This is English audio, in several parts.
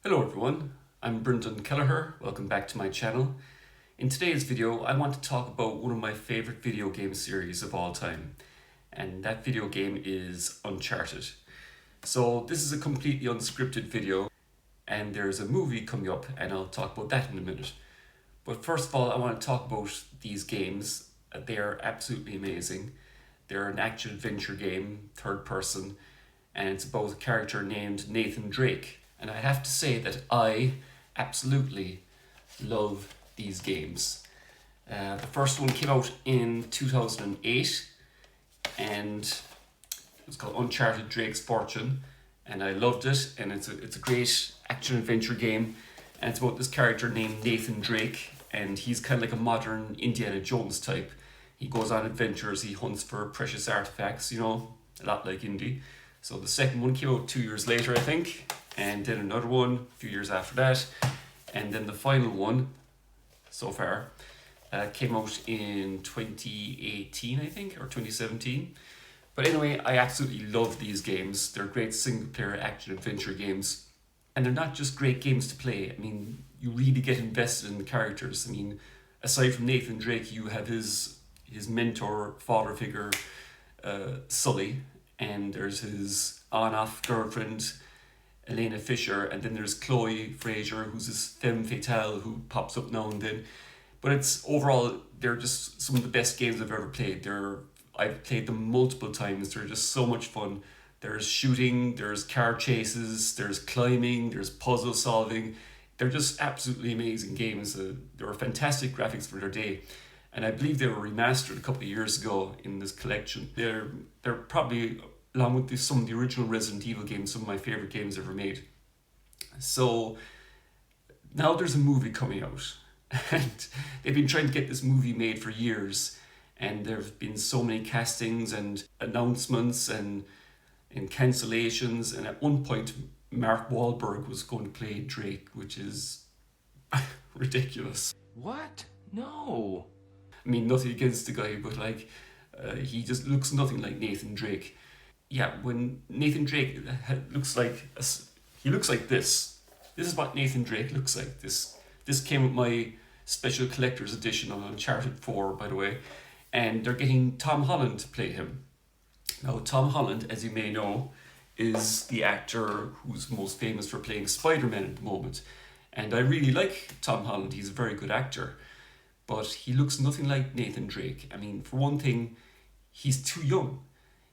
Hello everyone, I'm Brendan Kelleher. Welcome back to my channel. In today's video, I want to talk about one of my favorite video game series of all time, and that video game is Uncharted. So this is a completely unscripted video, and there's a movie coming up, and I'll talk about that in a minute. But first of all, I want to talk about these games. They are absolutely amazing. They're an action-adventure game, third person, and it's about a character named Nathan Drake. And I have to say that I absolutely love these games. The first one came out in 2008, and it was called Uncharted Drake's Fortune, and I loved it. And it's a great action adventure game, and it's about this character named Nathan Drake, and he's kind of like a modern Indiana Jones type. He goes on adventures, he hunts for precious artifacts, a lot like Indy. So the second one came out 2 years later, I think, and then another one a few years after that, and then the final one so far came out in 2018, I think, or 2017. But anyway, I absolutely love these games. They're great single player action adventure games, and they're not just great games to play. I mean, you really get invested in the characters. I mean, aside from Nathan Drake, you have his mentor, father figure, Sully, and there's his on-off girlfriend, Elena Fisher, and then there's Chloe Fraser, who's this femme fatale who pops up now and then. But it's overall, they're just some of the best games I've ever played. I've played them multiple times. They're just so much fun. There's shooting, there's car chases, there's climbing, there's puzzle solving. They're just absolutely amazing games. They were fantastic graphics for their day. And I believe they were remastered a couple of years ago in this collection. They're probably, along with some of the original Resident Evil games, some of my favorite games ever made. So now there's a movie coming out, and they've been trying to get this movie made for years, and there have been so many castings and announcements and cancellations, and at one point Mark Wahlberg was going to play Drake, which is ridiculous. What? No. I mean, nothing against the guy, but he just looks nothing like Nathan Drake. Yeah, when Nathan Drake looks like he looks like this. This is what Nathan Drake looks like. This came with my special collector's edition of Uncharted 4, by the way, and they're getting Tom Holland to play him. Now, Tom Holland, as you may know, is the actor who's most famous for playing Spider-Man at the moment, and I really like Tom Holland. He's a very good actor. But he looks nothing like Nathan Drake. I mean, for one thing, he's too young.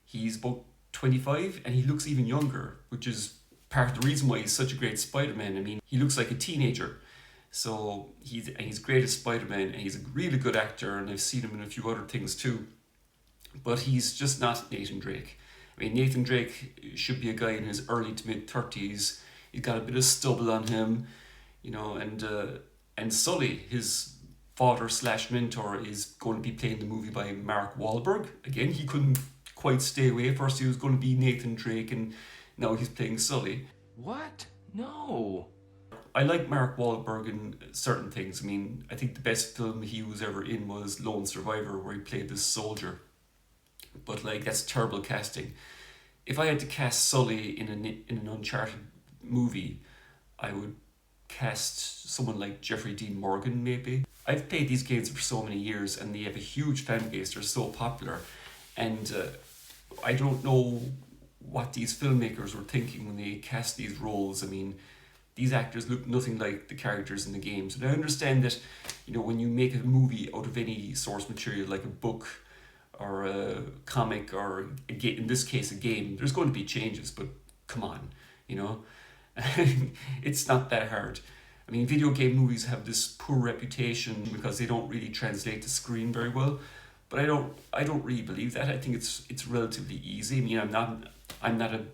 He's about 25 and he looks even younger, which is part of the reason why he's such a great Spider-Man. I mean, he looks like a teenager. So he's great as Spider-Man, and he's a really good actor, and I've seen him in a few other things too. But he's just not Nathan Drake. I mean, Nathan Drake should be a guy in his early to mid 30s. He's got a bit of stubble on him, and Sully, his father/mentor, is going to be playing the movie by Mark Wahlberg. Again, he couldn't quite stay away. First he was going to be Nathan Drake, and now he's playing Sully. What? No. I like Mark Wahlberg in certain things. I mean, I think the best film he was ever in was Lone Survivor, where he played this soldier. But that's terrible casting. If I had to cast Sully in an Uncharted movie, I would cast someone like Jeffrey Dean Morgan, maybe. I've played these games for so many years, and they have a huge fan base. They're so popular, and I don't know what these filmmakers were thinking when they cast these roles. I mean, these actors look nothing like the characters in the games. And I understand that, when you make a movie out of any source material, like a book or a comic or in this case a game, there's going to be changes. But come on, it's not that hard. I mean, video game movies have this poor reputation because they don't really translate to screen very well. But I don't really believe that. I think it's relatively easy. I mean, I'm not a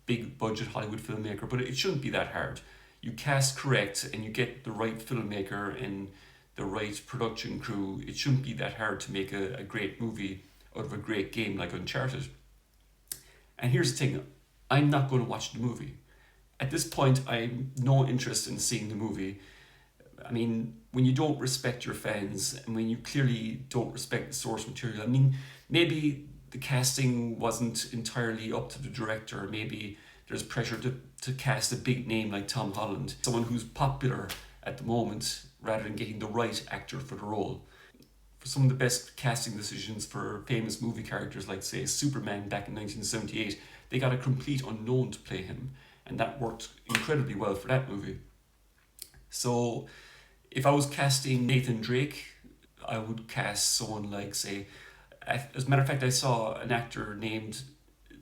big budget Hollywood filmmaker, but it shouldn't be that hard. You cast correct and you get the right filmmaker and the right production crew. It shouldn't be that hard to make a great movie out of a great game like Uncharted. And here's the thing, I'm not going to watch the movie. At this point, I have no interest in seeing the movie. I mean, when you don't respect your fans and when you clearly don't respect the source material, I mean, maybe the casting wasn't entirely up to the director. Maybe there's pressure to to cast a big name like Tom Holland, someone who's popular at the moment, rather than getting the right actor for the role. For some of the best casting decisions for famous movie characters like, say, Superman back in 1978, they got a complete unknown to play him, and that worked incredibly well for that movie. So if I was casting Nathan Drake, I would cast someone like, say, as a matter of fact, I saw an actor named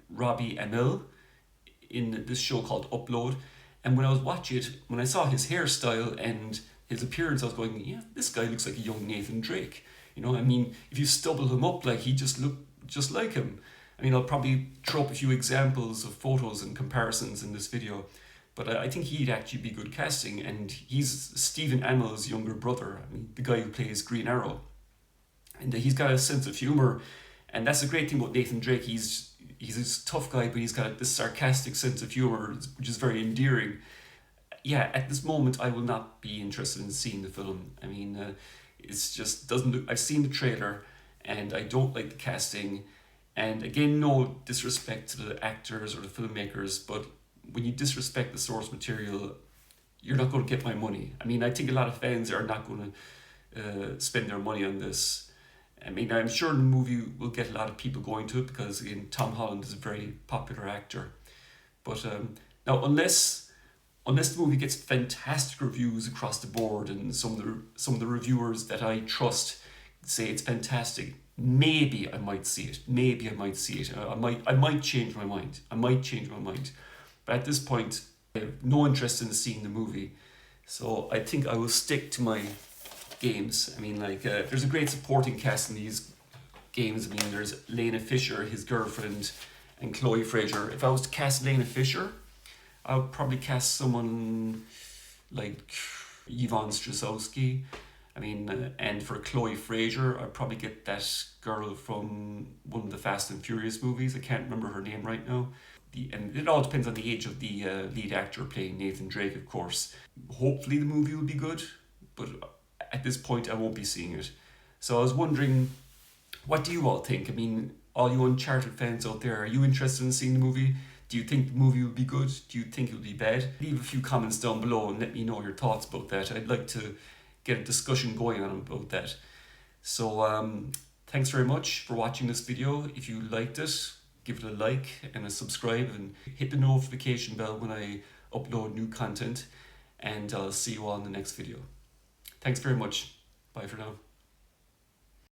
Robbie Amell in this show called Upload, and when I was watching it, when I saw his hairstyle and his appearance, I was going, yeah, this guy looks like a young Nathan Drake. You know, I mean, if you stubble him up, like, he just looked just like him. I mean, I'll probably throw up a few examples of photos and comparisons in this video, but I think he'd actually be good casting, and he's Stephen Amell's younger brother. I mean, the guy who plays Green Arrow, and he's got a sense of humor, and that's the great thing about Nathan Drake. He's a tough guy, but he's got this sarcastic sense of humor, which is very endearing. Yeah, at this moment, I will not be interested in seeing the film. I mean, it's just doesn't look. I've seen the trailer, and I don't like the casting. And again, no disrespect to the actors or the filmmakers, but when you disrespect the source material, you're not going to get my money. I mean, I think a lot of fans are not going to spend their money on this. I mean, I'm sure the movie will get a lot of people going to it because, again, Tom Holland is a very popular actor. But now, unless the movie gets fantastic reviews across the board, and some of the reviewers that I trust say it's fantastic, maybe I might see it. I might change my mind. But at this point, I have no interest in seeing the movie. So I think I will stick to my games. I mean, like, there's a great supporting cast in these games. I mean, there's Lena Fisher, his girlfriend, and Chloe Fraser. If I was to cast Lena Fisher, I would probably cast someone like Yvonne Straczynski. I mean, and for Chloe Fraser, I'd probably get that girl from one of the Fast and Furious movies. I can't remember her name right now. And it all depends on the age of the lead actor playing Nathan Drake, of course. Hopefully the movie will be good, but at this point I won't be seeing it. So I was wondering, what do you all think? I mean, all you Uncharted fans out there, are you interested in seeing the movie? Do you think the movie will be good? Do you think it will be bad? Leave a few comments down below and let me know your thoughts about that. I'd like to get a discussion going on about that. So thanks very much for watching this video. If you liked it, give it a like and a subscribe, and hit the notification bell when I upload new content, and I'll see you all in the next video. Thanks very much. Bye for now.